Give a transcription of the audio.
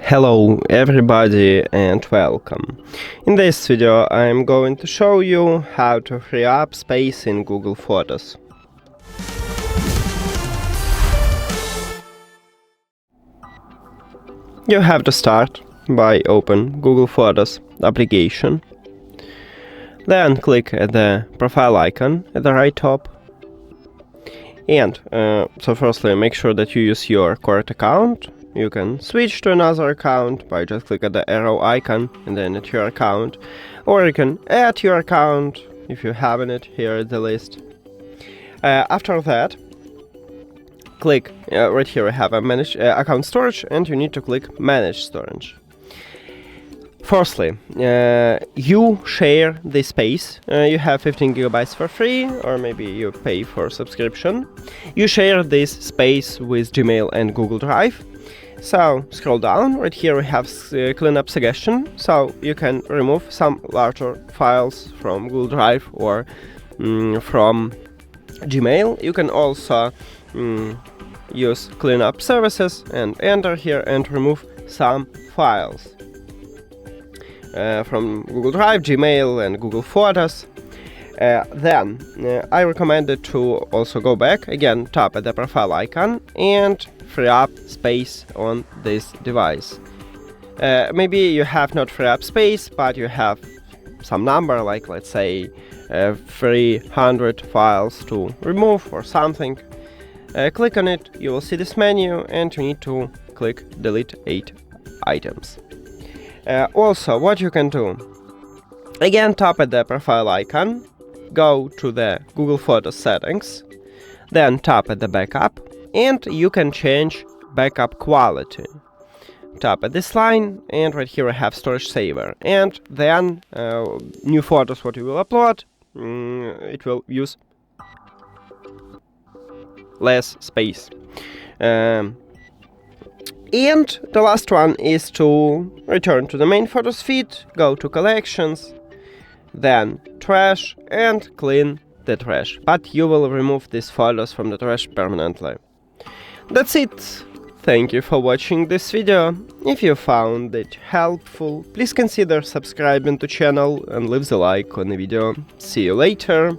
Hello everybody and welcome. In this video I'm going to show you how to free up space in Google Photos. You have to start by open Google Photos application. Then click at the profile icon at the right top. And so firstly make sure that you use your correct account. You can switch to another account by just click at the arrow icon and then at your account, or you can add your account if you haven't it here at the list. After that, click right here. I have a manage account storage, and you need to click manage storage. Firstly, you share the space. You have 15 gigabytes for free, or maybe you pay for subscription. You share this space with Gmail and Google Drive. So scroll down, right here we have cleanup suggestion, so you can remove some larger files from Google Drive or from Gmail. You can also use cleanup services and enter here and remove some files from Google Drive, Gmail and Google Photos. Then I recommend it to also go back, again tap at the profile icon and free up space on this device. Maybe you have not free up space, but you have some number, like let's say 300 files to remove or something. Click on it, you will see this menu, and you need to click delete 8 items. Also, what you can do, again tap at the profile icon, go to the Google Photos settings, then tap at the backup, and you can change backup quality. Tap at this line, and right here I have storage saver, and then new photos what you will upload, it will use less space. And the last one is to return to the main photos feed, go to collections, then trash, and clean the trash, but you will remove these photos from the trash permanently. That's it. Thank you for watching this video. If you found it helpful, please consider subscribing to channel and leave the like on the video. See you later.